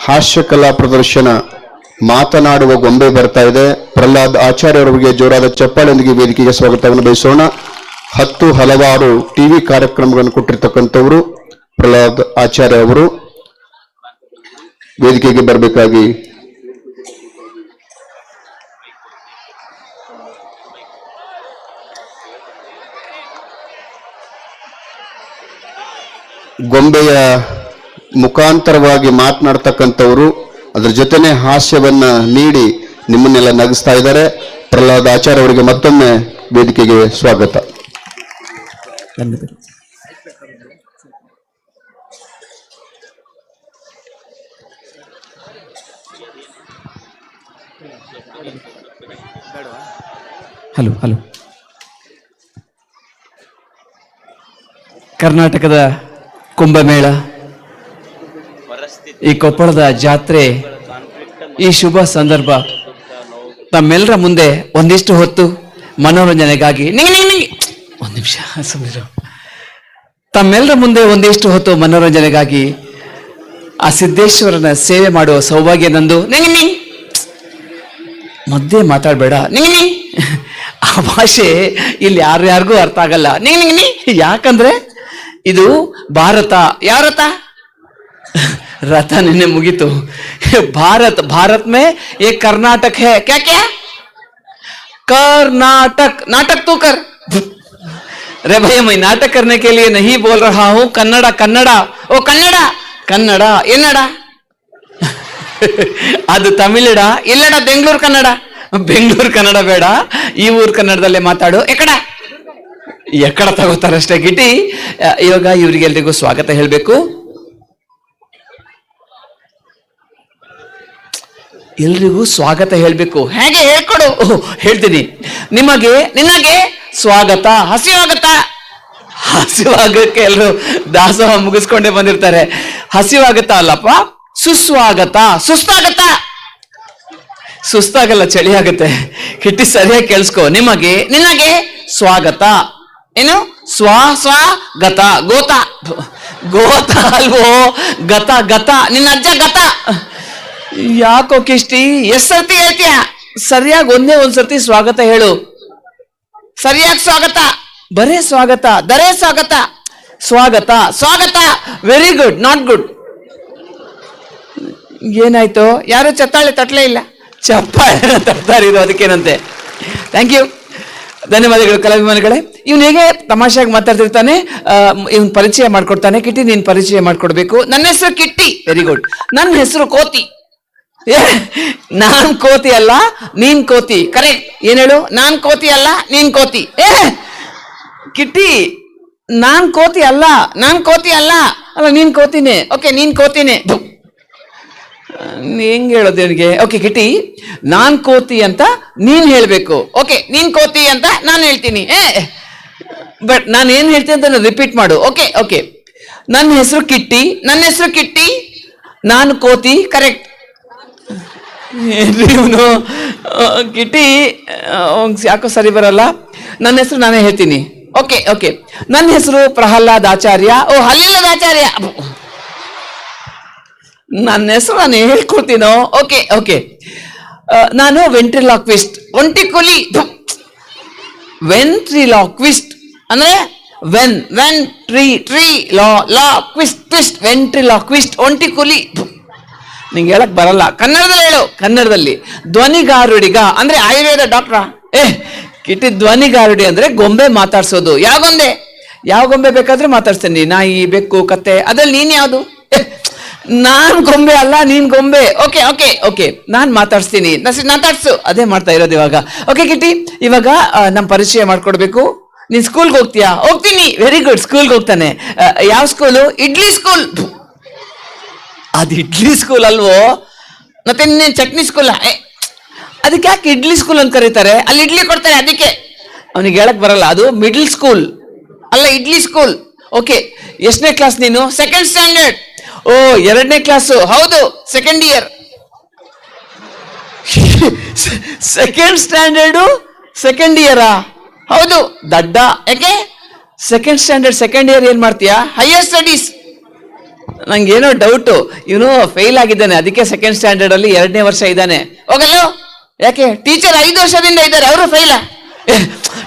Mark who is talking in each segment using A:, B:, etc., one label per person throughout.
A: ಹಾಸ್ಯ ಕಲಾ ಪ್ರದರ್ಶನ ಮಾತನಾಡುವ ಗೊಂಬೆ ಬರ್ತಾ ಇದೆ. ಪ್ರಹ್ಲಾದ್ ಆಚಾರ್ಯ ಅವರಿಗೆ ಜೋರಾದ ಚಪ್ಪಾಳೆಯೊಂದಿಗೆ ವೇದಿಕೆಗೆ ಸ್ವಾಗತವನ್ನು ಬಯಸೋಣ. ಹಲವಾರು ಟಿವಿ ಕಾರ್ಯಕ್ರಮಗಳನ್ನು ಕೊಟ್ಟಿರ್ತಕ್ಕಂಥವರು ಪ್ರಹ್ಲಾದ್ ಆಚಾರ್ಯ ಅವರು ವೇದಿಕೆಗೆ ಬರಬೇಕಾಗಿ ಗೊಂಬೆಯ ಮುಖಾಂತರವಾಗಿ ಮಾತನಾಡ್ತಕ್ಕಂಥವರು ಅದರ ಜೊತೆನೆ ಹಾಸ್ಯವನ್ನ ನೀಡಿ ನಿಮ್ಮನ್ನೆಲ್ಲ ನಗಿಸ್ತಾ ಇದ್ದಾರೆ. ಪ್ರಹ್ಲಾದ್ ಆಚಾರ್ಯ ಅವರಿಗೆ ಮತ್ತೊಮ್ಮೆ ವೇದಿಕೆಗೆ ಸ್ವಾಗತ.
B: Hello hello. ಕರ್ನಾಟಕದ ಕುಂಭಮೇಳ, ಈ ಕೊಪ್ಪಳದ ಜಾತ್ರೆ, ಈ ಶುಭ ಸಂದರ್ಭ ತಮ್ಮೆಲ್ಲರ ಮುಂದೆ ಒಂದಿಷ್ಟು ಹೊತ್ತು ಮನೋರಂಜನೆಗಾಗಿ ಒಂದು ನಿಮಿಷ ಸುಮ್ಮನೆ ತಮ್ಮೆಲ್ಲರ ಮುಂದೆ ಒಂದಿಷ್ಟು ಹೊತ್ತು ಮನೋರಂಜನೆಗಾಗಿ ಆ ಸಿದ್ದೇಶ್ವರನ ಸೇವೆ ಮಾಡುವ ಸೌಭಾಗ್ಯ ನಂದು. ಮಧ್ಯೆ ಮಾತಾಡಬೇಡ. ಆ ಭಾಷೆ ಇಲ್ಲಿ ಯಾರ್ಯಾರಿಗೂ ಅರ್ಥ ಆಗಲ್ಲ. ಯಾಕಂದ್ರೆ ಇದು ಭಾರತ. ಯಾವ ರಥ? रथ निन्ने मुगीतु. भारत, भारत में एक कर्नाटक है. क्या क्या? कर्नाटक. नाटक तू कर. अरे भैया, मैं नाटक करने के लिए नहीं बोल रहा हूं. कन्नड़ा कन्नड़ा. ओ कन्नड़ा कन्नड़ा एन्नड़ा. ಅದು ತಮಿಳಡ ಎಲ್ಲಡ ಬೆಂಗಳೂರು ಕನ್ನಡ. ಬೆಂಗಳೂರು ಕನ್ನಡ ಬೇಡ, ಈ ಊರು ಕನ್ನಡದಲ್ಲೇ ಮಾತಾಡು. ಎಕಡ ತಗೋತಾರಷ್ಟೇ ಗಿಟಿ. ಇವಾಗ ಇವರಿಗೆಲ್ರಿಗೂ ಸ್ವಾಗತ ಹೇಳಬೇಕು. ಎಲ್ರಿಗೂ ಸ್ವಾಗತ ಹೇಳ್ಬೇಕು. ಹೇಗೆ ಹೇಳ್ಕೊಡು? ಹೇಳ್ತೀನಿ. ನಿಮಗೆ, ನಿನಗೆ ಸ್ವಾಗತ. ಹಸಿವಾಗತ್ತ? ಹಸಿವಾಗಕ್ಕೆ ಎಲ್ಲರೂ ದಾಸೋಹ ಮುಗಿಸ್ಕೊಂಡೇ ಬಂದಿರ್ತಾರೆ. ಹಸಿವಾಗತ್ತ ಅಲ್ಲಪ್ಪ, ಸುಸ್ವಾಗತ. ಸುಸ್ತಾಗತ್ತ? ಸುಸ್ತಾಗಲ್ಲ, ಚಳಿ ಆಗುತ್ತೆ. ಕಿಟ್ಟಿ ಸರಿಯಾಗಿ ಕೇಳಿಸ್ಕೊ. ನಿಮಗೆ, ನಿನಗೆ ಸ್ವಾಗತ. ಏನು? ಸ್ವಾಗತ. ಗೋತ ಗೋತ ಅಲ್ವೋ, ಗತ ಗತ. ನಿನ್ನ ಅಜ್ಜ ಗತ. ಯಾಕೋ ಕಿಷ್ಟಿ ಎಷ್ಟ್ ಸರ್ತಿ ಹೇಳ್ತೀಯ? ಸರಿಯಾಗಿ ಒಂದೇ ಒಂದ್ಸರ್ತಿ ಸ್ವಾಗತ ಹೇಳು. ಸರಿಯಾಗಿ ಸ್ವಾಗತ. ಬರೇ ಸ್ವಾಗತ, ದರೇ ಸ್ವಾಗತ. ಸ್ವಾಗತ ಸ್ವಾಗತ. Very good, not good. ಏನಾಯ್ತು? ಯಾರು ಚತ್ತಾಳೆ ತಟ್ಲೇ ಇಲ್ಲ. ಚಪ್ಪಾಳೆ ತಟ್ತಾರೆ, ಇದು ಅದಕ್ಕೇನಂತೆ. ಥ್ಯಾಂಕ್ ಯು, ಧನ್ಯವಾದಗಳು ಕಲಾಭಿಮಾನಿಗಳೇ. ಇವನು ಹೇಗೆ ತಮಾಷೆಯಾಗಿ ಮಾತಾಡ್ತಿರ್ತಾನೆ. ಇವನ್ ಪರಿಚಯ ಮಾಡ್ಕೊಡ್ತಾನೆ. ಕಿಟ್ಟಿ, ನೀನ್ ಪರಿಚಯ ಮಾಡ್ಕೊಡ್ಬೇಕು. ನನ್ನ ಹೆಸರು ಕಿಟ್ಟಿ. Very good. ನನ್ನ ಹೆಸರು ಕೋತಿ. ನಾನ್ ಕೋತಿ ಅಲ್ಲ, ನೀನ್ ಕೋತಿ. ಕರೆಕ್ಟ್. ಏನ್ ಹೇಳು? ನಾನ್ ಕೋತಿ ಅಲ್ಲ, ನೀನ್ ಕೋತಿ. ಕಿಟ್ಟಿ, ನಾನ್ ಕೋತಿ ಅಲ್ಲ, ನಾನ್ ಕೋತಿ ಅಲ್ಲ. ಅಲ್ಲ, ನೀನ್ ಕೋತಿನೇ. ಓಕೆ, ನೀನ್ ಕೋತಿನೇ. ಹೆಂಗ್ ಹೇಳೋದು ಇವನಿಗೆ? ಓಕೆ ಕಿಟ್ಟಿ, ನಾನ್ ಕೋತಿ ಅಂತ ನೀನ್ ಹೇಳ್ಬೇಕು. ಓಕೆ, ನೀನ್ ಕೋತಿ ಅಂತ ನಾನು ಹೇಳ್ತೀನಿ. ಬಟ್ ನಾನು ಏನ್ ಹೇಳ್ತೀನಿ ಅಂತ ರಿಪೀಟ್ ಮಾಡು. Okay okay. ನನ್ನ ಹೆಸರು ಕಿಟ್ಟಿ, ನನ್ನ ಹೆಸರು ಕಿಟ್ಟಿ, ನಾನು ಕೋತಿ. ಕರೆಕ್ಟ್. ಇವನು ಕಿಟ್ಟಿ ಯಾಕೋ ಸರಿ ಬರಲ್ಲ. ನನ್ನ ಹೆಸರು ನಾನೇ ಹೇಳ್ತೀನಿ. Okay okay. ನನ್ನ ಹೆಸರು ಪ್ರಹ್ಲಾದ್ ಆಚಾರ್ಯ. ಓ, ಹಲ್ಲಿಲ್ಲದ ಆಚಾರ್ಯ. ನನ್ನ ಹೆಸರು ನಾನು ಹೇಳ್ಕೊಡ್ತೀನೋ. Okay okay. ನಾನು ವೆಂಟ್ರಿಲಾಕ್ವಿಸ್ಟ್. ಒಂಟಿ ಕುಲಿ. ವೆಂಟ್ರಿಲಾಕ್ವಿಸ್ಟ್ ಅಂದ್ರೆ ವೆನ್ ಟ್ರೀ ಲಾ ಕ್ವಿಸ್ಟ್ ಟ್ವಿಸ್ಟ್. ವೆಂಟ್ರಿಲಾಕ್ವಿಸ್ಟ್, ಒಂಟಿ ಕುಲಿ. ನಿಂಗೆ ಹೇಳಕ್ ಬರಲ್ಲ, ಕನ್ನಡದಲ್ಲಿ ಹೇಳು. ಕನ್ನಡದಲ್ಲಿ ಧ್ವನಿಗಾರುಡಿಗ ಅಂದ್ರೆ ಆಯುರ್ವೇದ ಡಾಕ್ಟ್ರಾ? ಕಿಟ್ಟಿ, ಧ್ವನಿಗಾರುಡಿ ಅಂದ್ರೆ ಗೊಂಬೆ ಮಾತಾಡ್ಸೋದು. ಯಾವ ಗೊಂಬೆ? ಯಾವ ಗೊಂಬೆ ಬೇಕಾದ್ರೆ ಮಾತಾಡ್ಸ್ತೇನೆ. ನಾಯಿ, ಬೆಕ್ಕು, ಕತ್ತೆ, ಅದ್ರಲ್ಲಿ ನೀನ್ ಯಾವುದು? ನಾನ್ ಗೊಂಬೆ ಅಲ್ಲ, ನೀನ್ ಗೊಂಬೆ. Okay okay okay. ನಾನ್ ಮಾತಾಡ್ಸ್ತೀನಿ, ಮಾತಾಡ್ಸು. ಅದೇ ಮಾಡ್ತಾ ಇರೋದು ಇವಾಗ. ಓಕೆ ಕಿಟ್ಟಿ, ಇವಾಗ ನಮ್ ಪರಿಚಯ ಮಾಡ್ಕೊಡ್ಬೇಕು. ನೀನ್ ಸ್ಕೂಲ್ಗೆ ಹೋಗ್ತೀಯಾ? ಹೋಗ್ತೀನಿ. Very good. ಸ್ಕೂಲ್ಗೆ ಹೋಗ್ತಾನೆ. ಯಾವ ಸ್ಕೂಲು? ಇಡ್ಲಿ ಸ್ಕೂಲ್. ಅದು ಇಡ್ಲಿ ಸ್ಕೂಲ್ ಅಲ್ವೋ? ಮತ್ತೆ ಇನ್ನೇನ್ ಚಟ್ನಿ ಸ್ಕೂಲ್? ಅದಕ್ಕೆ ಯಾಕೆ ಇಡ್ಲಿ ಸ್ಕೂಲ್ ಅಂತ ಕರೀತಾರೆ? ಅಲ್ಲಿ ಇಡ್ಲಿ ಕೊಡ್ತಾರೆ, ಅದಕ್ಕೆ. ಅವನಿಗೆ ಹೇಳಕ್ ಬರಲ್ಲ. ಅದು ಮಿಡ್ಲ್ ಸ್ಕೂಲ್ ಅಲ್ಲ, ಇಡ್ಲಿ ಸ್ಕೂಲ್. ಓಕೆ, ಎಷ್ಟನೇ ಕ್ಲಾಸ್ ನೀನು? Second standard. ಓ, 2ನೇ ಕ್ಲಾಸು. ಹೌದು, second year. Second standard second ಇಯರಾ? ಹೌದು, ದಡ್ಡ. ಯಾಕೆ? ಸೆಕೆಂಡ್ ಸ್ಟ್ಯಾಂಡರ್ಡ್ ಸೆಕೆಂಡ್ ಇಯರ್ ಏನ್ ಮಾಡ್ತೀಯಾ? Higher studies. ನಂಗೇನೋ ಡೌಟು, ಇವನು ಫೇಲ್ ಆಗಿದ್ದಾನೆ, ಅದಕ್ಕೆ ಸೆಕೆಂಡ್ ಸ್ಟ್ಯಾಂಡರ್ಡ್ ಅಲ್ಲಿ 2ನೇ ವರ್ಷ ಇದ್ದಾನೆ. ಹೋಗಲ್ಲೋ, ಯಾಕೆ ಟೀಚರ್ 5 ವರ್ಷದಿಂದ ಇದ್ದಾರೆ, ಅವರು ಫೇಲ?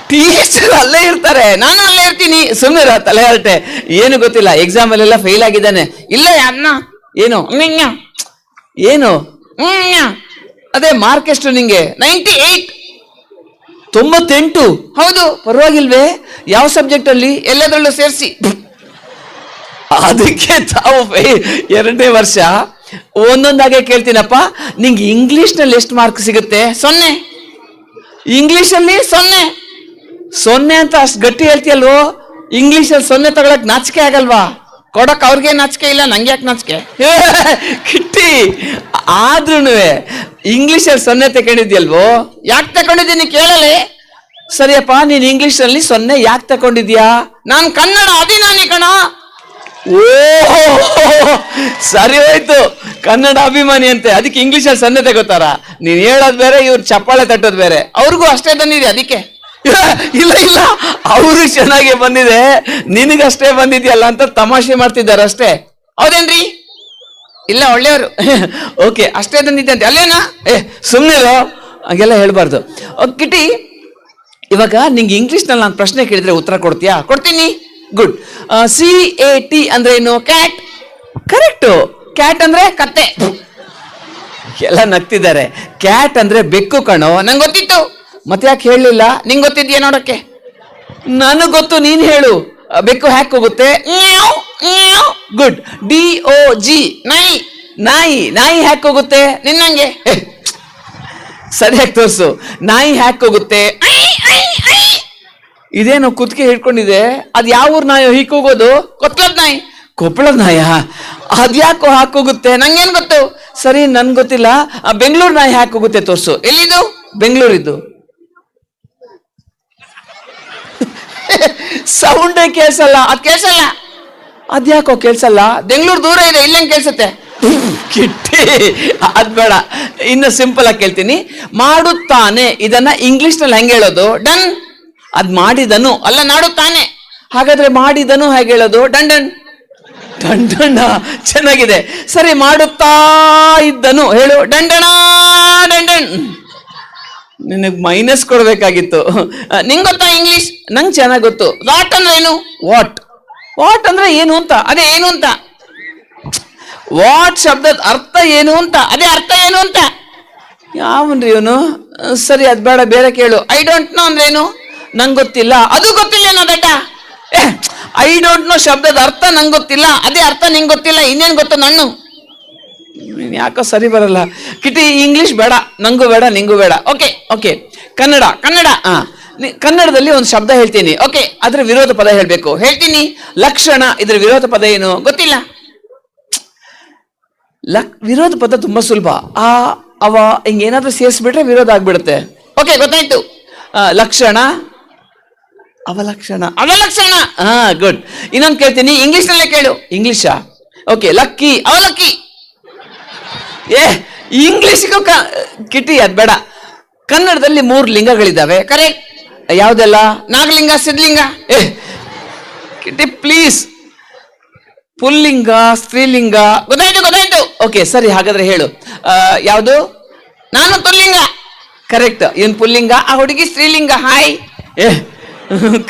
B: ಟೀಚರ್ ಅಲ್ಲೇ ಇರ್ತಾರೆ, ನಾನು ಅಲ್ಲೇ ಇರ್ತೀನಿ. ಸುಮ್ಮನೆ ತಲೆ ಹರಟೆ, ಏನು ಗೊತ್ತಿಲ್ಲ. ಎಕ್ಸಾಮ್ ಅಲ್ಲೆಲ್ಲ ಫೇಲ್ ಆಗಿದ್ದಾನೆ. ಇಲ್ಲ ಅನ್ನ ಏನು ಏನು ಅದೇ ಮಾರ್ಕ್ ಎಷ್ಟು ನಿಂಗೆ? 98. ಹೌದು, ಪರವಾಗಿಲ್ವೇ? ಯಾವ ಸಬ್ಜೆಕ್ಟ್ ಅಲ್ಲಿ? ಎಲ್ಲದರಲ್ಲೂ ಸೇರಿಸಿ. ಅದಕ್ಕೆ ತಾವು 2ನೇ ವರ್ಷ ಒಂದೊಂದಾಗೆ ಕೇಳ್ತೀನಪ್ಪ, ನಿಂಗೆ ಇಂಗ್ಲಿಷ್ನಲ್ಲಿ ಎಷ್ಟು ಮಾರ್ಕ್ ಸಿಗುತ್ತೆ? 0. ಇಂಗ್ಲಿಷಲ್ಲಿ 0 ಅಂತ ಅಷ್ಟು ಗಟ್ಟಿ ಹೇಳ್ತೀಯಲ್ವೋ? ಇಂಗ್ಲಿಷಲ್ಲಿ 0 ತಗೊಳಕ್ ನಾಚಿಕೆ ಆಗಲ್ವಾ? ಕೊಡಕ್ ಅವ್ರಿಗೆ ನಾಚಿಕೆ ಇಲ್ಲ, ನಂಗೆ ಯಾಕೆ ನಾಚಿಕೆ? ಕಿಟ್ಟಿ, ಆದ್ರೂ ಇಂಗ್ಲಿಷಲ್ಲಿ 0 ತಗೊಂಡಿದ್ಯಲ್ವೋ? ಯಾಕೆ ತಗೊಂಡಿದ್ದೀನಿ ಕೇಳಲೆ? ಸರಿಯಪ್ಪ, ನೀನ್ ಇಂಗ್ಲಿಷಲ್ಲಿ 0 ಯಾಕೆ ತಗೊಂಡಿದ್ಯಾ? ನಾನು ಕನ್ನಡ ಅಭಿಮಾನಿ ಕಣ. ಓ ಸರಿ ಹೋಯ್ತು, ಕನ್ನಡ ಅಭಿಮಾನಿ ಅಂತೆ, ಅದಕ್ಕೆ ಇಂಗ್ಲಿಷಲ್ಲಿ 0 ತಗೋತಾರ? ನೀನ್ ಹೇಳೋದ್ ಬೇರೆ, ಇವ್ರು ಚಪ್ಪಾಳೆ ತಟ್ಟೋದ್ ಬೇರೆ. ಅವ್ರಿಗೂ ಅಷ್ಟೇ ಬಂದಿದೆ ಅದಕ್ಕೆ. ಇಲ್ಲ ಇಲ್ಲ, ಅವ್ರಿಗೆ ಚೆನ್ನಾಗಿ ಬಂದಿದೆ, ನಿನಗಷ್ಟೇ ಬಂದಿದ್ಯಲ್ಲ ಅಂತ ತಮಾಷೆ ಮಾಡ್ತಿದ್ದಾರೆ ಅಷ್ಟೇ. ಹೌದೇನ್ರಿ? ಇಲ್ಲ, ಒಳ್ಳೆಯವರು. ಓಕೆ, ಅಷ್ಟೇ ಬಂದಿದ್ದೆ ಅಂತ ಅಲ್ಲೇನಾ? ಸುಮ್ಮನಿರೋ, ಹಾಗೆಲ್ಲ ಹೇಳ್ಬಾರ್ದು. ಕಿಟಿ, ಇವಾಗ ನಿಂಗೆ ಇಂಗ್ಲಿಷ್ನಲ್ಲಿ ನಾನು ಪ್ರಶ್ನೆ ಕೇಳಿದ್ರೆ ಉತ್ತರ ಕೊಡ್ತೀಯಾ? ಕೊಡ್ತೀನಿ. ಗುಡ್. CAT ಅಂದ್ರೆ ಏನು? ಕ್ಯಾಟ್. ಕರೆಕ್ಟು. ಕ್ಯಾಟ್ ಅಂದ್ರೆ ಕತ್ತೆ. ಎಲ್ಲ ನಗ್ತಿದ್ದಾರೆ. ಕ್ಯಾಟ್ ಅಂದ್ರೆ ಬೆಕ್ಕು ಕಣೋ. ನಂಗೆ ಗೊತ್ತಿತ್ತು, ಮತ್ತೆ ಯಾಕೆ ಹೇಳಲಿಲ್ಲ? ನಿಂಗೆ ಗೊತ್ತಿದ್ಯಾ ನೋಡಕ್ಕೆ? ನನಗೆ ಗೊತ್ತು, ನೀನು ಹೇಳು. ಬೆಕ್ಕು ಹ್ಯಾಕ್ ಹೋಗುತ್ತೆ? ಗುಡ್. DOG ನಾಯಿ. ನಾಯಿ ಹ್ಯಾಕ್ ಹೋಗುತ್ತೆ? ನಿನ್ನಂಗೆ ಸರಿಯಾಗಿ ತೋರಿಸು. ನಾಯಿ ಹ್ಯಾಕ್ ಹೋಗುತ್ತೆ? ಇದೇನು ಕುತ್ತಿಗೆ ಹಿಡ್ಕೊಂಡಿದೆ? ಅದ್ ಯಾವ ಊರ್ ನಾಯೋ ಹೀಕ್ ಹೋಗೋದು? ಕೊಪ್ಪಳದ ನಾಯಿ. ಕೊಪ್ಪಳದ ನಾಯ? ಅದ್ಯಾಕೋ ಹಾಕೋಗುತ್ತೆ? ನಂಗೇನ್ ಗೊತ್ತು? ಸರಿ, ನನ್ ಗೊತ್ತಿಲ್ಲ. ಬೆಂಗಳೂರು ನಾಯಿ ಹ್ಯಾಕ್ ಹೋಗುತ್ತೆ? ತೋರ್ಸು. ಎಲ್ಲಿದು? ಬೆಂಗಳೂರಿದ್ದು. ಸೌಂಡೇ ಕೇಳ್ಸಲ್ಲ. ಅದ್ ಕೇಳ್ಸಲ್ಲ. ಅದ್ಯಾಕೋ ಕೇಳ್ಸಲ್ಲ? ಬೆಂಗಳೂರು ದೂರ ಇದೆ, ಇಲ್ಲಂಗ್ ಕೇಳ್ಸತ್ತೆ. ಕಿಟ್ಟಿ, ಅದ್ ಬೇಡ, ಇನ್ನು ಸಿಂಪಲ್ ಆಗಿ ಕೇಳ್ತೀನಿ. ಮಾಡುತ್ತಾನೆ, ಇದನ್ನ ಇಂಗ್ಲಿಷ್ ನಲ್ಲಿ ಹೆಂಗ್ ಹೇಳೋದು? ಡನ್. ಅದ್ ಮಾಡಿದನು ಅಲ್ಲ, ನಾಡುತ್ತಾನೆ. ಹಾಗಾದ್ರೆ ಮಾಡಿದನು ಹೇಗೆ ಹೇಳೋದು? ಡಂಡನ್. ಡಂಡಣ್ಣ, ಚೆನ್ನಾಗಿದೆ. ಸರಿ, ಮಾಡುತ್ತಾ ಇದ್ದನು ಹೇಳು? ಡಂಡಣ ಡಂಡನ್. ನಿನಗ್ ಮೈನಸ್ ಕೊಡ್ಬೇಕಾಗಿತ್ತು. ನಿಂಗ್ ಗೊತ್ತಾ ಇಂಗ್ಲಿಷ್? ನಂಗೆ ಚೆನ್ನಾಗಿ ಗೊತ್ತು. ವಾಟ್ ಅಂದ್ರೆ ಏನು? ವಾಟ್ ಅಂದ್ರೆ ಏನು ಅಂತ? ಅದೇ ಏನು ಅಂತ. ವಾಟ್ ಶಬ್ದದ ಅರ್ಥ ಏನು ಅಂತ? ಅದೇ ಅರ್ಥ ಏನು ಅಂತ. ಯಾವನ್ರಿ ಇವನು? ಸರಿ, ಅದ್ ಬೇಡ, ಬೇರೆ ಕೇಳು. ಐ ಡೋಂಟ್ ನೋ ಅಂದ್ರೆ ಏನು? ನಂಗೆ ಗೊತ್ತಿಲ್ಲ. ಅದು ಗೊತ್ತಿಲ್ಲ ಏನೋ ದಡ್ಡ. ಐ ಡೋಂಟ್ ನೋ ಶಬ್ದದ ಅರ್ಥ ನಂಗೆ ಗೊತ್ತಿಲ್ಲ, ಅದೇ ಅರ್ಥ ನಿಂಗೆ ಗೊತ್ತಿಲ್ಲ, ಇನ್ನೇನು ಗೊತ್ತು ನಾನು? ಯಾಕೋ ಸರಿ ಬರಲ್ಲ. ಕಿಟಿ, ಇಂಗ್ಲಿಷ್ ಬೇಡ, ನಂಗೂ ಬೇಡ, ನಿಂಗೂ ಬೇಡ. ಓಕೆ. ಕನ್ನಡ. ಕನ್ನಡದಲ್ಲಿ ಒಂದು ಶಬ್ದ ಹೇಳ್ತೀನಿ. ಓಕೆ, ಅದ್ರ ವಿರೋಧ ಪದ ಹೇಳ್ಬೇಕು. ಹೇಳ್ತೀನಿ. ಲಕ್ಷಣ. ಇದ್ರ ವಿರೋಧ ಪದ ಏನು? ಗೊತ್ತಿಲ್ಲ. ವಿರೋಧ ಪದ ತುಂಬಾ ಸುಲಭ. ಅವ ಹಿಂಗೇನಾದ್ರೂ ಸೇರಿಸ್ಬಿಟ್ರೆ ವಿರೋಧ ಆಗ್ಬಿಡುತ್ತೆ. ಓಕೆ, ಗೊತ್ತಾಯ್ತು. ಲಕ್ಷಣ, ಅವಲಕ್ಷಣ. ಗುಡ್. ಇನ್ನೊಂದು ಕೇಳ್ತೀನಿ, ಇಂಗ್ಲಿಷ್ ನಲ್ಲೇ ಕೇಳು. ಇಂಗ್ಲಿಷಾ? ಓಕೆ. ಲಕ್ಕಿ, ಅವಲಕ್ಕಿ. ಇಂಗ್ಲಿಷ್ಗೂ ಕಿಟಿ, ಅದ್ ಬೇಡ. ಕನ್ನಡದಲ್ಲಿ 3 ಲಿಂಗಗಳಿದ್ದಾವೆ, ಕರೆಕ್ಟ್? ಯಾವ್ದೆಲ್ಲ? ನಾಗಲಿಂಗ, ಸಿದ್ಲಿಂಗ. ಕಿಟಿ ಪ್ಲೀಸ್. ಪುಲ್ಲಿಂಗ, ಸ್ತ್ರೀಲಿಂಗ. ಗೊತ್ತಾಯ್ತು. ಓಕೆ, ಸರಿ, ಹಾಗಾದ್ರೆ ಹೇಳು. ಯಾವುದು? ನಾನು ಪುಲ್ಲಿಂಗ. ಕರೆಕ್ಟ್. ಇವನ್ ಪುಲ್ಲಿಂಗ, ಆ ಹುಡುಗಿ ಸ್ತ್ರೀಲಿಂಗ. ಹಾಯ್.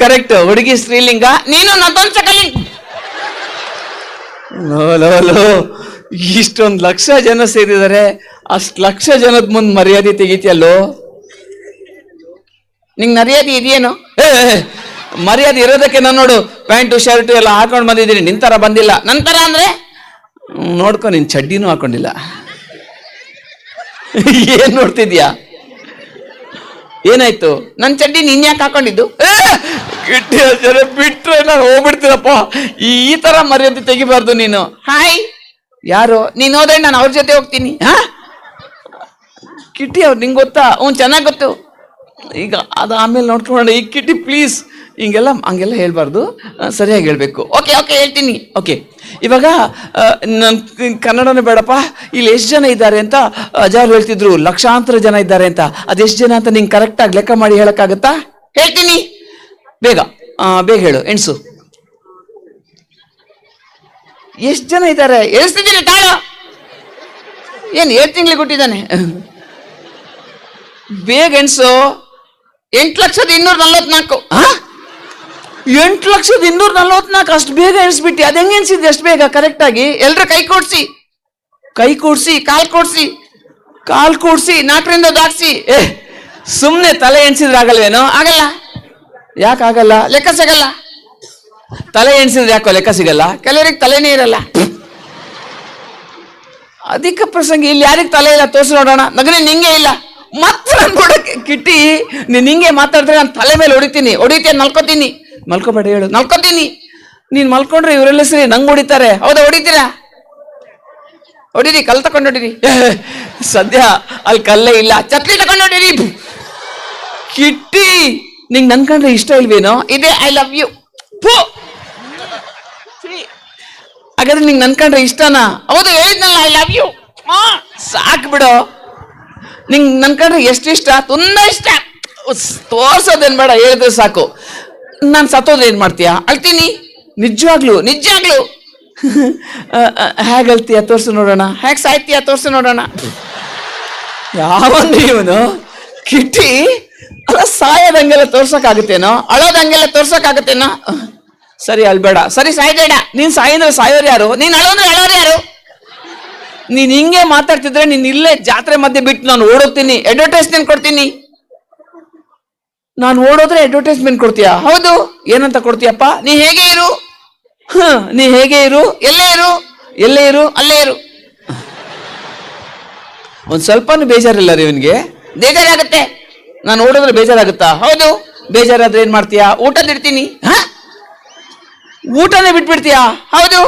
B: ಕರೆಕ್ಟ್, ಹುಡುಗಿ ಸ್ತ್ರೀಲಿಂಗ, ನೀನು ನಪುಂಸಕಲಿಂಗ. ಲೋ, ಇಷ್ಟೊಂದು ಲಕ್ಷ ಜನ ಸೇರಿದ್ದಾರೆ, ಅಷ್ಟ್ ಲಕ್ಷ ಜನದ ಮುಂದೆ ಮರ್ಯಾದೆ ತೆಗಿತಿಯಲ್ಲೋ? ನಿಂಗೆ ಮರ್ಯಾದೆ ಇದೆಯೇನು? ಮರ್ಯಾದೆ ಇರೋದಕ್ಕೆ ನಾನು ನೋಡು, ಪ್ಯಾಂಟು ಶರ್ಟು ಎಲ್ಲ ಹಾಕೊಂಡು ಬಂದಿದ್ದೀನಿ, ನಿಂತರ ಬಂದಿಲ್ಲ. ನಂತರ ಅಂದ್ರೆ ನೋಡ್ಕೊ, ನಿನ್ ಚಡ್ಡಿನೂ ಹಾಕೊಂಡಿಲ್ಲ. ಏನ್ ನೋಡ್ತಿದ್ಯಾ? ಏನಾಯ್ತು? ನನ್ ಚಡ್ಡಿ ನೀನ್ ಯಾಕೆ ಹಾಕೊಂಡಿದ್ದು? ಬಿಟ್ರೆ ನಾನು ಹೋಗ್ಬಿಡ್ತೀನಪ್ಪ. ಈ ತರ ಮರ್ಯಾದೆ ತೆಗಿಬಾರ್ದು ನೀನು. ಹಾಯ್, ಯಾರು? ನೀನ್ ಹೋದ್ರೆ ನಾನು ಅವ್ರ ಜೊತೆ ಹೋಗ್ತೀನಿ. ಕಿಟ್ಟಿ ಅವ್ರು ನಿಂಗೆ ಗೊತ್ತಾ? ಚೆನ್ನಾಗಿ ಗೊತ್ತು. ಈಗ ಅದು ಆಮೇಲೆ ನೋಡ್ಕೊಂಡು. ಈ ಕಿಟ್ಟಿ ಪ್ಲೀಸ್, ಹಂಗೆಲ್ಲ ಹೇಳ್ಬಾರ್ದು, ಸರಿಯಾಗಿ ಹೇಳ್ಬೇಕು. ಓಕೆ ಹೇಳ್ತೀನಿ. ಓಕೆ, ಇವಾಗ ನನ್ ಕನ್ನಡನೇ ಬೇಡಪ್ಪ, ಇಲ್ಲಿ ಎಷ್ಟು ಜನ ಇದ್ದಾರೆ ಅಂತ ಅಜಾರ್ ಹೇಳ್ತಿದ್ರು, ಲಕ್ಷಾಂತರ ಜನ ಇದ್ದಾರೆ ಅಂತ. ಅದೆಷ್ಟು ಜನ ಅಂತ ನಿಂಗೆ ಕರೆಕ್ಟಾಗಿ ಲೆಕ್ಕ ಮಾಡಿ ಹೇಳಕ್ಕಾಗತ್ತಾ? ಹೇಳ್ತೀನಿ, ಬೇಗ ಹೇಳು. ಎಣ್ಸು. ಎಷ್ಟು ಜನ ಇದ್ದಾರೆ ಎಳಿಸ್ತಿದ್ದೀನಿ ತಾಳು. ಏನ್ 7 ತಿಂಗಳಿಗೆ ಹುಟ್ಟಿದ್ದಾನೆ. ಬೇಗ ಎಣ್ಸು. 8,244. 8,244 ಅಷ್ಟು ಬೇಗ ಎಣಿಸ್ಬಿಟ್ಟು ಅದ್ ಹೆಂಗೆ ಎಣಿಸಿದ್ದೆ ಅಷ್ಟು ಬೇಗ ಕರೆಕ್ಟ್ ಆಗಿ? ಎಲ್ರ ಕೈ ಕೂಡ್ಸಿ, ಕಾಲ್ ಕೂಡ್ಸಿ 4ರಿಂದ ದಾಟ್ಸಿ. ಸುಮ್ನೆ ತಲೆ ಎಣಿಸಿದ್ರೆ ಆಗಲ್ವೇನೋ? ಆಗಲ್ಲ. ಯಾಕೆ ಆಗಲ್ಲ? ಲೆಕ್ಕ ಸಿಗಲ್ಲ. ತಲೆ ಎಣಿಸಿದ್ರೆ ಯಾಕೋ ಲೆಕ್ಕ ಸಿಗಲ್ಲ? ಕೆಲವರಿಗೆ ತಲೆನೇ ಇರಲ್ಲ. ಅಧಿಕ ಪ್ರಸಂಗ. ಇಲ್ಲಿ ಯಾರಿಗೆ ತಲೆ ಇಲ್ಲ ತೋರಿಸಿ ನೋಡೋಣ. ನಗನೇ ನಿಂಗೆ ಇಲ್ಲ ಮಾತ್ರ ನೋಡಕ್ಕೆ ಕಿಟ್ಟಿ. ನೀನ್ ಹಿಂಗೆ ಮಾತಾಡಿದ್ರೆ ನಾನು ತಲೆ ಮೇಲೆ ಹೊಡಿತೀನಿ, ಮಲ್ಕೋತೀನಿ. ಮಲ್ಕೋಬೇಡ ಹೇಳು. ಮಲ್ಕೋತೀನಿ. ನೀನ್ ಮಲ್ಕೊಂಡ್ರೆ ಇವರೆಲ್ಲ ಸರಿ ನಂಗೆ ಹೊಡಿತಾರೆ. ಹೌದಾ? ಹೊಡಿತೀರಾ? ಹೊಡೀರಿ, ಕಲ್ ತಗೊಂಡು ಹೊಡೀರಿ. ಸದ್ಯ ಅಲ್ಲಿ ಕಲ್ಲೇ ಇಲ್ಲ, ಚತ್ಲಿ ತಗೊಂಡು ಹೊಡೀರಿ. ಕಿಟ್ಟಿ, ನಿಂಗೆ ನನ್ ಕಂಡ್ರೆ ಇಷ್ಟ ಇಲ್ವೇನೋ? ಇದೆ ಐ ಲವ್ ಯು. ಹಾಗಾದ್ರೆ ನಿಂಗೆ ನನ್ ಕಂಡ್ರೆ ಇಷ್ಟನಾ? ಹೌದು, ಹೇಳಿದ್ನಲ್ಲ ಐ ಲವ್ ಯು. ಸಾಕು ಬಿಡು. ನಿಂಗೆ ನನ್ ಕಂಡ್ರೆ ಎಷ್ಟು ಇಷ್ಟ? ತುಂಬಾ ಇಷ್ಟ. ತೋರ್ಸೋದೇನ್ ಬೇಡ, ಹೇಳಿದ್ರೆ ಸಾಕು. ನಾನು ಸತ್ತೋದ್ರೆ ಏನ್ ಮಾಡ್ತೀಯಾ? ಅಳ್ತೀನಿ. ನಿಜವಾಗ್ಲು ಹೇಗಳ್ತೀಯ ತೋರ್ಸು ನೋಡೋಣ. ಹೇಗ್ ಸಾಯ್ತೀಯ ತೋರ್ಸು ನೋಡೋಣ. ಯಾವನ್ರಿ ಇವನು ಕಿಟ್ಟಿ? ಅಲ್ಲ, ಸಾಯೋದಂಗೆಲ್ಲ ತೋರ್ಸಕ್ಕಾಗತ್ತೇನೋ? ಅಳೋದಂಗೆಲ್ಲ ತೋರ್ಸಕ್ಕಾಗತ್ತೇನೋ? ಸರಿ, ಅಳ್ಬೇಡ. ಸರಿ, ಸಾಯ್ಬೇಡ. ನೀನ್ ಸಾಯಿದ್ರೆ ಸಾಯೋರು ಯಾರು? ನೀನ್ ಅಳೋದ್ರೆ ಅಳೋರು ಯಾರು? ನೀನ್ ಹಿಂಗೆ ಮಾತಾಡ್ತಿದ್ರೆ ನೀನ್ ಇಲ್ಲೇ ಜಾತ್ರೆ ಮಧ್ಯೆ ಬಿಟ್ಟು ನಾನು ಓಡೋಗ್ತೀನಿ, ಅಡ್ವರ್ಟೈಸ್ಮೆಂಟ್ ಕೊಡ್ತೀನಿ. ನಾನು ಓಡೋದ್ರೆ ಅಡ್ವರ್ಟೈಸ್ಮೆಂಟ್ ಕೊಡ್ತೀಯಾ? ಹೌದು. ಏನಂತ ಕೊಡ್ತೀಯಪ್ಪ? ನೀ ಹೇಗೆ ಇರು, ನೀ ಹೇಗೆ ಇರು, ಎಲ್ಲೇ ಇರು ಅಲ್ಲೇ ಇರು. ಒಂದ್ ಸ್ವಲ್ಪನೂ ಬೇಜಾರಿಲ್ಲ ರೀ ಇವನ್ಗೆ. ಬೇಜಾರಾಗತ್ತೆ. ನಾನು ಓಡೋದ್ರೆ ಬೇಜಾರಾಗುತ್ತಾ? ಹೌದು. ಬೇಜಾರಾದ್ರೆ ಏನ್ ಮಾಡ್ತೀಯಾ? ಊಟದಿಡ್ತೀನಿ. ಊಟನೇ ಬಿಟ್ಬಿಡ್ತೀಯಾ? ಹೌದು.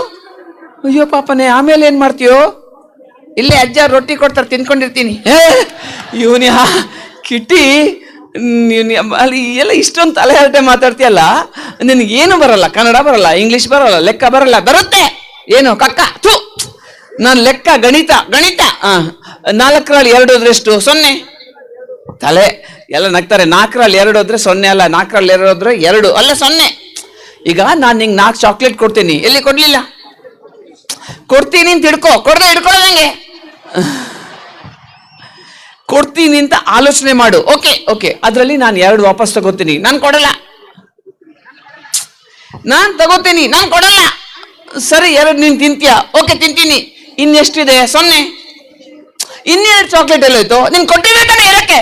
B: ಅಯ್ಯೋ ಪಾಪನೇ, ಆಮೇಲೆ ಏನ್ ಮಾಡ್ತೀಯೋ? ಇಲ್ಲೇ ಅಜ್ಜ ರೊಟ್ಟಿ ಕೊಡ್ತಾರೆ, ತಿನ್ಕೊಂಡಿರ್ತೀನಿ. ಇವನ್ಯಾ ಕಿಟ್ಟಿ, ಅಲ್ಲಿ ಎಲ್ಲ ಇಷ್ಟೊಂದು ತಲೆ ಹರಟೆ ಮಾತಾಡ್ತೀಯಲ್ಲ. ನಿನಗೇನು ಬರಲ್ಲ, ಕನ್ನಡ ಬರಲ್ಲ, ಇಂಗ್ಲಿಷ್ ಬರಲ್ಲ, ಲೆಕ್ಕ ಬರಲ್ಲ. ಬರುತ್ತೆ ಏನು ಕಕ್ಕ? ನಾನು ಲೆಕ್ಕ, ಗಣಿತ 4ರಲ್ಲಿ 2 ಹೋದ್ರೆ ಎಷ್ಟು? 0. ತಲೆ ಎಲ್ಲ ನಗ್ತಾರೆ. 4ರಲ್ಲಿ 2 ಹೋದ್ರೆ 0 ಅಲ್ಲ, 4ರಲ್ಲಿ 2 ಹೋದ್ರೆ 2 ಅಲ್ಲ 0. ಈಗ ನಾನು ನಿಂಗೆ 4 ಚಾಕ್ಲೇಟ್ ಕೊಡ್ತೀನಿ, ಎಲ್ಲಿ ಕೊಡ್ಲಿಲ್ಲ? ಕೊಡ್ತೀನಿ ಅಂತ ಹಿಡ್ಕೊ, ಕೊಡದೆ ಹಿಡ್ಕೊಳ್ಳೋದಂಗೆ. ಕೊಡ್ತೀನಿ ಅಂತ ಆಲೋಚನೆ ಮಾಡು. ಓಕೆ, ಅದರಲ್ಲಿ ನಾನು 2 ವಾಪಸ್ ತಗೋತೀನಿ. ನಾನು ಕೊಡಲ್ಲ. ನಾನು ತಗೋತೀನಿ, ನಾನು ಕೊಡಲ್ಲ. ಸರಿ, 2 ನೀನ್ ತಿಂತೀಯ? ಓಕೆ, ತಿಂತೀನಿ. ಇನ್ನೆಷ್ಟಿದೆ? 0. ಇನ್ನೆರಡು ಚಾಕ್ಲೇಟ್ ಎಲ್ಲೋಯ್ತು? ನೀನ್ ಕೊಟ್ಟಿದ್ದೆ ತಾನೆ ಇರಕ್ಕೆ.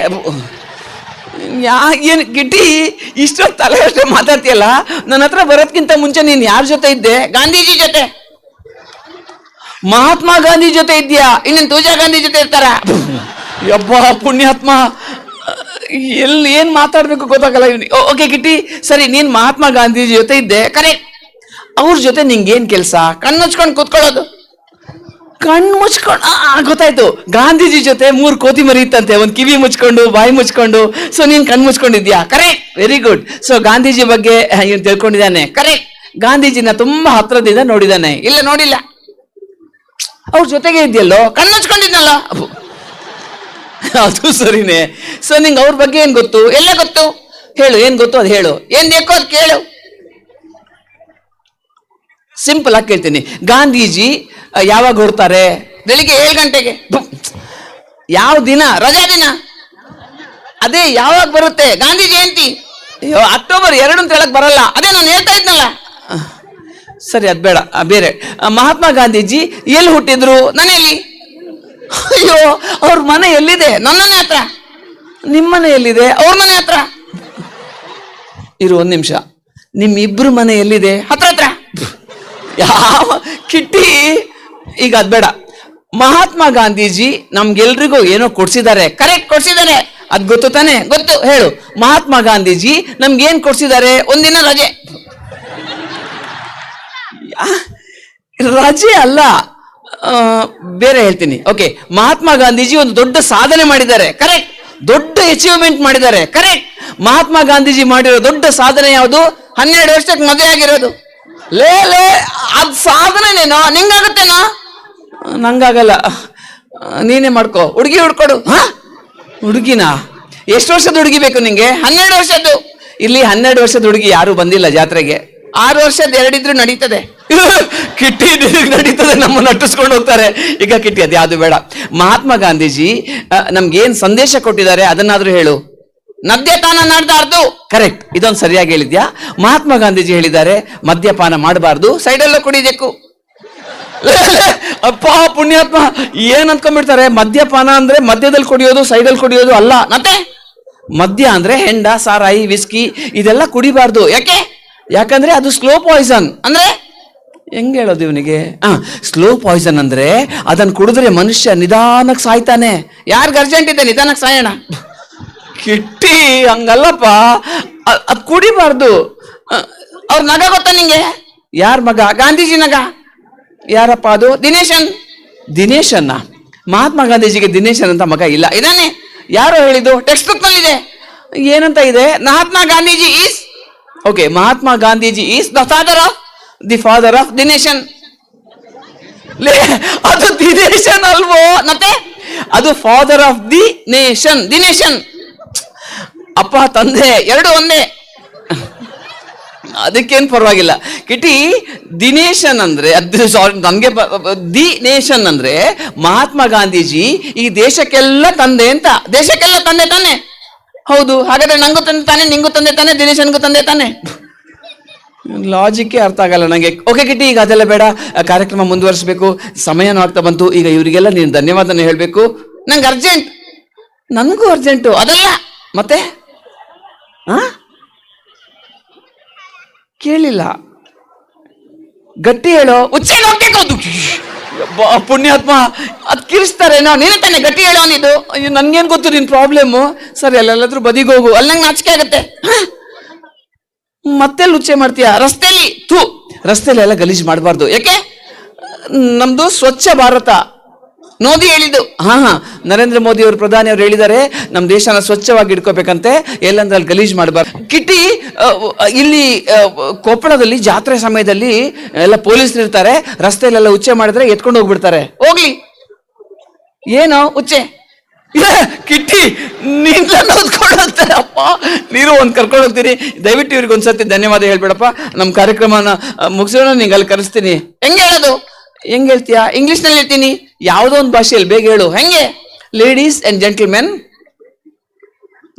B: ಏನು ಗಿಟ್ಟಿ, ಇಷ್ಟೊಂದು ತಲೆ ಅಷ್ಟೇ ಮಾತಾಡ್ತೀಯಲ್ಲ. ನನ್ನ ಹತ್ರ ಬರೋದ್ಕಿಂತ ಮುಂಚೆ ನೀನ್ ಯಾರ ಜೊತೆ ಇದ್ದೆ? ಗಾಂಧೀಜಿ ಜೊತೆ, ಮಹಾತ್ಮ ಗಾಂಧಿ ಜೊತೆ ಇದ್ಯಾ? ಇನ್ನೇನು ತೂಜಾ ಗಾಂಧಿ ಜೊತೆ ಇರ್ತಾರ? ಯಬ್ಬ ಪುಣ್ಯಾತ್ಮ, ಎಲ್ಲಿ ಏನ್ ಮಾತಾಡ್ಬೇಕು ಗೊತ್ತಾಗಲ್ಲ ಇವನಿ. ಓಕೆ ಕಿಟ್ಟಿ, ಸರಿ, ನೀನ್ ಮಹಾತ್ಮ ಗಾಂಧೀಜಿ ಜೊತೆ ಇದ್ದೆ, ಕರೆಕ್ಟ್. ಅವ್ರ ಜೊತೆ ನಿಂಗೇನ್ ಕೆಲ್ಸ? ಕಣ್ಣು ಮುಚ್ಕೊಂಡು ಕೂತ್ಕೊಳ್ಳೋದು. ಕಣ್ಣು ಮುಚ್ಕೊಂಡು ಗೊತ್ತಾಯ್ತು. ಗಾಂಧೀಜಿ ಜೊತೆ 3 ಕೋತಿ ಮರಿ ಇತ್ತಂತೆ, ಒಂದ್ ಕಿವಿ ಮುಚ್ಕೊಂಡು, ಬಾಯಿ ಮುಚ್ಕೊಂಡು. ಸೊ ನೀನ್ ಕಣ್ಣು ಮುಚ್ಕೊಂಡಿದ್ಯಾ? Correct, very good. So Gandhiji ಬಗ್ಗೆ ಇವ್ನು ತಿಳ್ಕೊಂಡಿದ್ದಾನೆ. ಕರೆಕ್ಟ್. ಗಾಂಧೀಜಿನ ತುಂಬಾ ಹತ್ರದಿಂದ ನೋಡಿದಾನೆ. ಇಲ್ಲ, ನೋಡಿಲ್ಲ. ಅವ್ರ ಜೊತೆಗೆ ಇದೆಯಲ್ಲೋ, ಕಣ್ಣು ಮುಚ್ಕೊಂಡಿದ್ನಲ್ಲ. ಅದು ಸರಿನೇ. ಸೊ ನಿಂಗೆ ಅವ್ರ ಬಗ್ಗೆ ಏನ್ ಗೊತ್ತು? ಎಲ್ಲ ಗೊತ್ತು. ಹೇಳು, ಏನ್ ಗೊತ್ತು ಅದು ಹೇಳು. ಏನ್ ಬೇಕೋ ಅದು ಕೇಳು. ಸಿಂಪಲ್ ಆಗಿ ಕೇಳ್ತೀನಿ. ಗಾಂಧೀಜಿ ಯಾವಾಗ ಹೊರಡ್ತಾರೆ? ಬೆಳಿಗ್ಗೆ 7 ಗಂಟೆಗೆ. ಯಾವ ದಿನ? ರಜಾ ದಿನ. ಅದೇ ಯಾವಾಗ ಬರುತ್ತೆ? ಗಾಂಧಿ ಜಯಂತಿ. ಅಯ್ಯೋ, ಅಕ್ಟೋಬರ್ 2 ಅಂತ ಹೇಳಕ್ ಬರಲ್ಲ. ಅದೇ ನಾನು ಹೇಳ್ತಾ ಇದ್ನಲ್ಲ. ಸರಿ, ಅದ್ ಬೇಡ, ಬೇರೆ. ಮಹಾತ್ಮ ಗಾಂಧೀಜಿ ಎಲ್ಲಿ ಹುಟ್ಟಿದ್ರು? ಮನೆಯಲ್ಲಿ. ಅಯ್ಯೋ, ಅವ್ರ ಮನೆ ಎಲ್ಲಿದೆ? ನನ್ನ ಹತ್ರ. ನಿಮ್ಮನೆ ಎಲ್ಲಿದೆ? ಅವ್ರ ಮನೆ ಹತ್ರ. ಇರು 1 ನಿಮಿಷ. ನಿಮ್ಮಿಬ್ರು ಮನೆ ಎಲ್ಲಿದೆ? ಹತ್ರ. ಯಾವ ಕಿಟ್ಟಿ, ಈಗ ಅದ್ ಬೇಡ. ಮಹಾತ್ಮ ಗಾಂಧೀಜಿ ನಮ್ಗೆಲ್ರಿಗೂ ಏನೋ ಕೊಡ್ಸಿದ್ದಾರೆ. ಕರೆಕ್ಟ್, ಕೊಡ್ಸಿದ್ದಾರೆ. ಅದ್ ಗೊತ್ತು ತಾನೆ? ಗೊತ್ತು. ಹೇಳು, ಮಹಾತ್ಮ ಗಾಂಧೀಜಿ ನಮ್ಗೇನ್ ಕೊಡ್ಸಿದ್ದಾರೆ? 1 ದಿನ ರಜೆ. ರಜೆ ಅಲ್ಲ, ಬೇರೆ ಹೇಳ್ತೀನಿ. ಓಕೆ, ಮಹಾತ್ಮ ಗಾಂಧೀಜಿ ಒಂದು ದೊಡ್ಡ ಸಾಧನೆ ಮಾಡಿದ್ದಾರೆ. ಕರೆಕ್ಟ್. ದೊಡ್ಡ ಅಚೀವ್ಮೆಂಟ್ ಮಾಡಿದ್ದಾರೆ. ಕರೆಕ್ಟ್. ಮಹಾತ್ಮ ಗಾಂಧೀಜಿ ಮಾಡಿರೋ ದೊಡ್ಡ ಸಾಧನೆ ಯಾವುದು? 12 ವರ್ಷಕ್ಕೆ ಮದುವೆ ಆಗಿರೋದು. ಲೇ ಅದ್ ಸಾಧನೆನೇನೋ? ನಿಂಗಾಗತ್ತೇನೋ? ನಂಗಾಗಲ್ಲ, ನೀನೇ ಮಾಡ್ಕೋ. ಹುಡುಗಿ ಹುಡ್ಕೊಡು. ಹುಡುಗಿನ? ಎಷ್ಟು ವರ್ಷದ ಹುಡುಗಿ ಬೇಕು ನಿಂಗೆ? 12 ವರ್ಷದ್ದು. ಇಲ್ಲಿ 12 ವರ್ಷದ ಹುಡುಗಿ ಯಾರು ಬಂದಿಲ್ಲ ಜಾತ್ರೆಗೆ. 6 ವರ್ಷದ 2 ಇದ್ರೂ ನಡೀತದೆ. ಕಿಟ್ಟಿ ನಡೀತದೆ, ನಮ್ಮನ್ನು ನಟಿಸ್ಕೊಂಡು ಹೋಗ್ತಾರೆ. ಈಗ ಕಿಟ್ಟಿ ಅದು ಯಾವುದು ಬೇಡ. ಮಹಾತ್ಮ ಗಾಂಧೀಜಿ ನಮ್ಗೇನ್ ಸಂದೇಶ ಕೊಟ್ಟಿದ್ದಾರೆ ಅದನ್ನಾದ್ರೂ ಹೇಳು. ಮದ್ಯಪಾನ ಮಾಡಬಾರ್ದು, ಕರೆಕ್ಟ್, ಇದೊಂದು ಸರಿಯಾಗಿ ಹೇಳಿದ್ಯಾ. ಮಹಾತ್ಮ ಗಾಂಧೀಜಿ ಹೇಳಿದ್ದಾರೆ ಮದ್ಯಪಾನ ಮಾಡಬಾರ್ದು, ಸೈಡಲ್ಲೂ ಕುಡಿಬೇಕು. ಅಪ್ಪ ಪುಣ್ಯಾತ್ಮ, ಏನ್ ಅನ್ಕೊಂಡ್ಬಿಡ್ತಾರೆ, ಮದ್ಯಪಾನ ಅಂದ್ರೆ ಮದ್ಯದಲ್ಲಿ ಕುಡಿಯೋದು, ಸೈಡಲ್ಲಿ ಕುಡಿಯೋದು ಅಲ್ಲ. ಮತ್ತೆ ಮದ್ಯ ಅಂದ್ರೆ ಹೆಂಡ, ಸಾರಾಯಿ, ವಿಸ್ಕಿ ಇದೆಲ್ಲ ಕುಡಿಬಾರ್ದು. ಯಾಕಂದ್ರೆ ಅದು ಸ್ಲೋ ಪಾಯ್ಸನ್. ಅಂದ್ರೆ ಹೆಂಗ್ ಹೇಳೋದು ಇವನಿಗೆ? ಸ್ಲೋ ಪಾಯ್ಸನ್ ಅಂದ್ರೆ ಅದನ್ನ ಕುಡಿದ್ರೆ ಮನುಷ್ಯ ನಿಧಾನಕ್ಕೆ ಸಾಯ್ತಾನೆ. ಯಾರ್ಗ ಅರ್ಜೆಂಟ್ ಇದೆ ನಿಧಾನಕ್ಕೆ ಸಾಯೋಣ. ಕಿಟ್ಟಿ ಹಂಗಲ್ಲಪ್ಪ, ಅದ್ ಕುಡಿಬಾರ್ದು. ಅವ್ರ ಮಗ ಗೊತ್ತಾ ನಿಂಗೆ? ಯಾರ ಮಗ? ಗಾಂಧೀಜಿ ಮಗ. ಯಾರಪ್ಪ ಅದು? ದಿನೇಶನ್ನ. ಮಹಾತ್ಮ ಗಾಂಧೀಜಿಗೆ ದಿನೇಶನ್ ಅಂತ ಮಗ ಇಲ್ಲ. ಇದಾನೆ, ಯಾರು ಹೇಳಿದ್ದು? ಟೆಕ್ಸ್ಟ್ ಬುಕ್ ನಲ್ಲಿದೆ. ಏನಂತ ಇದೆ? Mahatma Gandhiji is Mahatma Gandhiji is the father of ದಿನೇಶನ್. ಅದು ದಿನೇಶನ್ ಅಲ್ವೋ? ಮತ್ತೆ ಅದು ಫಾದರ್ ಆಫ್ ದಿ ನೇಷನ್. ದಿನೇಶನ್ ಅಪ್ಪ ತಂದೆ ಎರಡು ಒಂದೇ, ಅದಕ್ಕೇನು ಪರವಾಗಿಲ್ಲ. ಕಿಟಿ ದಿನೇಶನ್ ಅಂದ್ರೆ ಸಾರಿ ನನ್ಗೆ ದಿ ನೇಷನ್ ಅಂದ್ರೆ ಮಹಾತ್ಮ ಗಾಂಧೀಜಿ ಈ ದೇಶಕ್ಕೆಲ್ಲ ತಂದೆ ಅಂತ. ದೇಶಕ್ಕೆಲ್ಲ ತಂದೆ ತಾನೆ? ಹೌದು. ಹಾಗಾದ್ರೆ ನಂಗೂ ತಂದೆ ತಾನೆ, ನಿಂಗೂ ತಂದೆ ತಾನೆ, ದಿನೇಶನ್ಗೂ ತಂದೆ ತಾನೆ. ಲಾಜಿಕ್ಕೇ ಅರ್ಥ ಆಗಲ್ಲ ನಂಗೆ. ಓಕೆ ಕಿಟಿ, ಈಗ ಅದೆಲ್ಲ ಬೇಡ, ಕಾರ್ಯಕ್ರಮ ಮುಂದುವರಿಸಬೇಕು, ಸಮಯನೂ ಆಗ್ತಾ ಬಂತು. ಈಗ ಇವರಿಗೆಲ್ಲ ನೀನು ಧನ್ಯವಾದನ ಹೇಳಬೇಕು. ನಂಗೆ ಅರ್ಜೆಂಟ್. ನನಗೂ ಅರ್ಜೆಂಟು ಅದಲ್ಲ. ಮತ್ತೆ ಕೇಳಿಲ್ಲ, ಗಟ್ಟಿ ಹೇಳೋ. ಉಚ್ಚೇನು ಹೋಗ್ಬೇಕು. ಪುಣ್ಯಾತ್ಮ, ಅದ್ ಕಿರಿಸ್ತಾರೇನೋ. ನೀನೇ ತಾನೆ ಗಟ್ಟಿ ಹೇಳೋ ನೀನು. ಅಯ್ಯೋ ನನ್ಗೇನ್ ಗೊತ್ತು ನಿನ್ ಪ್ರಾಬ್ಲಮ್ಮು. ಸರಿ, ಅಲ್ಲೆಲ್ಲಾದ್ರೂ ಬದಿಗೋಗು, ಅಲ್ಲಿ ನಂಗೆ ನಾಚಿಕೆ ಆಗತ್ತೆ. ಮತ್ತೆ ಉಚ್ಚೆ ಮಾಡ್ತೀಯ ರಸ್ತೆಯಲ್ಲಿ? ರಸ್ತೆಯಲ್ಲಿ ಎಲ್ಲ ಗಲೀಜ್ ಮಾಡಬಾರ್ದು. ಯಾಕೆ? ನಮ್ದು ಸ್ವಚ್ಛ ಭಾರತ. ಮೋದಿ ಹೇಳಿದ್ದು. ನರೇಂದ್ರ ಮೋದಿ ಅವರು, ಪ್ರಧಾನಿ ಅವರು ಹೇಳಿದ್ದಾರೆ ನಮ್ಮ ದೇಶನ ಸ್ವಚ್ಛವಾಗಿ ಇಟ್ಕೋಬೇಕಂತೆ, ಎಲ್ಲಂದ್ರೆ ಅಲ್ಲಿ ಗಲೀಜ್ ಮಾಡಬಾರ್ದು. ಕಿಟ್ಟಿ, ಇಲ್ಲಿ ಕೊಪ್ಪಳದಲ್ಲಿ ಜಾತ್ರೆ ಸಮಯದಲ್ಲಿ ಎಲ್ಲ ಪೊಲೀಸರು ಇರ್ತಾರೆ, ರಸ್ತೆಯಲ್ಲೆಲ್ಲ ಉಚ್ಚೆ ಮಾಡಿದ್ರೆ ಎತ್ಕೊಂಡು ಹೋಗ್ಬಿಡ್ತಾರೆ. ಹೋಗ್ಲಿ, ಏನೋ ಉಚ್ಚೆ. ಕಿಟ್ಟಿ ನೀನು ಓದ್ಕೊಂಡು ಹೋಗ್ತಾರೆ. ಅಪ್ಪ ನೀರು ಒಂದು ಕರ್ಕೊಂಡು ಹೋಗ್ತೀನಿ. ದಯವಿಟ್ಟು ಇವ್ರಿಗೆ ಒಂದ್ಸತಿ ಧನ್ಯವಾದ ಹೇಳ್ಬೇಡಪ್ಪ. ನಮ್ಮ ಕಾರ್ಯಕ್ರಮನ ಮುಗಿಸೋಣ, ನಿಂಗೆ ಅಲ್ಲಿ ಕರೆಸ್ತೀನಿ. ಹೆಂಗೆ ಹೇಳೋದು? ಹೆಂಗ್ ಹೇಳ್ತೀಯಾ? ಇಂಗ್ಲಿಷ್ನಲ್ಲಿ ಹೇಳ್ತೀನಿ. ಯಾವುದೋ ಒಂದು ಭಾಷೆಯಲ್ಲಿ ಬೇಗ ಹೇಳು. ಹೆಂಗೆ? Ladies and gentlemen.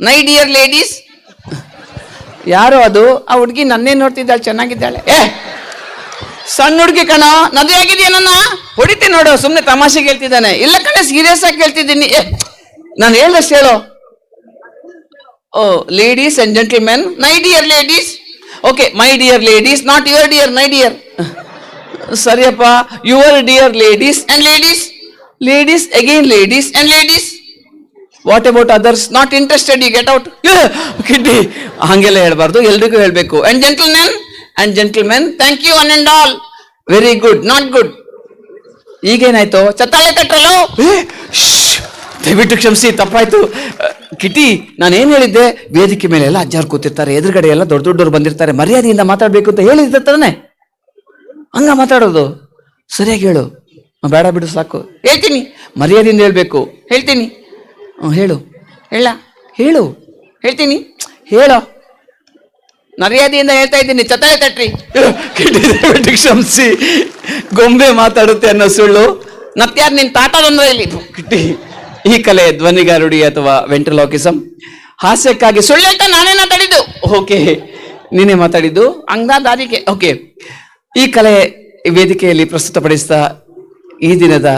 B: My dear ladies. ಯಾರೋ ಅದು? ಆ ಹುಡುಗಿ ನನ್ನೇ ನೋಡ್ತಿದ್ದಾಳೆ, ಚೆನ್ನಾಗಿದ್ದಾಳೆ. ಸಣ್ಣ ಹುಡುಗಿ ಕಣ, ನದಿ ಆಗಿದೆಯಾ? ನನ್ನ ಹೊಡಿತೀನಿ ನೋಡು. ಸುಮ್ಮನೆ ತಮಾಷೆಗೆ ಹೇಳ್ತಿದ್ದಾನೆ. ಇಲ್ಲ ಕಣ, ಸೀರಿಯಸ್ ಆಗಿ ಹೇಳ್ತಿದ್ದೀನಿ. ನಾನು ಹೇಳ್ದಷ್ಟು ಹೇಳೋ. Ladies and gentlemen, my dear ladies. My dear ladies, not your dear, my dear. ಸರಿಯಪ್ಪ. Your dear ladies and ladies again ladies and ladies. What about others? Not interested, you get out. Kiddie ಹಂಗೆಲ್ಲ ಹೇಳ್ಬಾರ್ದು, ಎಲ್ರಿಗೂ ಹೇಳ್ಬೇಕು. And gentlemen, thank you one and all. Very good, not good. ಈಗೇನಾಯ್ತು? ಚತ್ತಾಳೆ ತಟ್ಟಲು. ದಯವಿಟ್ಟು ಕ್ಷಮಿಸಿ, ತಪ್ಪಾಯ್ತು. ಕಿಟಿ, ನಾನೇನ್ ಹೇಳಿದ್ದೆ? ವೇದಿಕೆ ಮೇಲೆ ಎಲ್ಲ ಅಜ್ಜಾರು ಕೂತಿರ್ತಾರೆ, ಎದುರುಗಡೆ ಎಲ್ಲ ದೊಡ್ಡ ದೊಡ್ಡವರು ಬಂದಿರ್ತಾರೆ, ಮರ್ಯಾದೆಯಿಂದ ಮಾತಾಡ್ಬೇಕು ಅಂತ ಹೇಳಿದ್ದೆ ತಾನೆ. ಹಂಗ ಮಾತಾಡೋದು? ಸರಿಯಾಗಿ ಹೇಳು. ಬೇಡ ಬಿಡು, ಸಾಕು. ಹೇಳ್ತೀನಿ, ಮರ್ಯಾದೆಯಿಂದ ಹೇಳ್ಬೇಕು. ಹೇಳ್ತೀನಿ. ಹೇಳು. ಹೇಳ್ತೀನಿ. ಹೇಳೋ. ಮರ್ಯಾದೆಯಿಂದ ಹೇಳ್ತಾ ಇದ್ದೀನಿ. ಚತ್ತಾಳೆ ತಟ್ರಿ. ಕ್ಷಮಿಸಿ, ಗೊಂಬೆ ಮಾತಾಡುತ್ತೆ ಅನ್ನೋ ಸುಳ್ಳು. ಮತ್ಯಾರು ನಿನ್ ತಾತ ಬಂದ್ರೆ ಇಲ್ಲಿ? ಕಿಟ್ಟಿ, ಈ ಕಲೆ ಧ್ವನಿಗಾರುಡಿ ಅಥವಾ ವೆಂಟ್ರಲಾಕಿಸಂ. ಹಾಸ್ಯಕ್ಕಾಗಿ ಸುಳ್ಳು ಹೇಳ್ತಾ ನಾನೇ ಮಾತಾಡಿದ್ದು. ನೀನೇ ಮಾತಾಡಿದ್ದು. ಅಂಗದಾರಿಗೆ. ಈ ಕಲೆ ವೇದಿಕೆಯಲ್ಲಿ ಪ್ರಸ್ತುತಪಡಿಸ್ತಾ ಈ ದಿನದ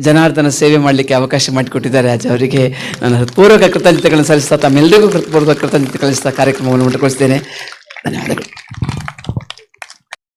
B: ಜನಾರ್ದನ ಸೇವೆ ಮಾಡಲಿಕ್ಕೆ ಅವಕಾಶ ಮಾಡಿಕೊಟ್ಟಿದ್ದಾರೆ ಅಜ್ಜ ಅವರಿಗೆ ನನ್ನ ಹೃತ್ಪೂರ್ವಕ ಕೃತಜ್ಞತೆಗಳನ್ನು ಸಲ್ಲಿಸ್ತಾ, ತಮ್ಮೆಲ್ಲರಿಗೂ ಹೃತ್ಪೂರ್ವಕ ಕೃತಜ್ಞತೆ ಕಳಿಸ್ತಾ ಕಾರ್ಯಕ್ರಮವನ್ನು ಮುಂದುವರಿಸ್ತೇನೆ. ಧನ್ಯವಾದಗಳು.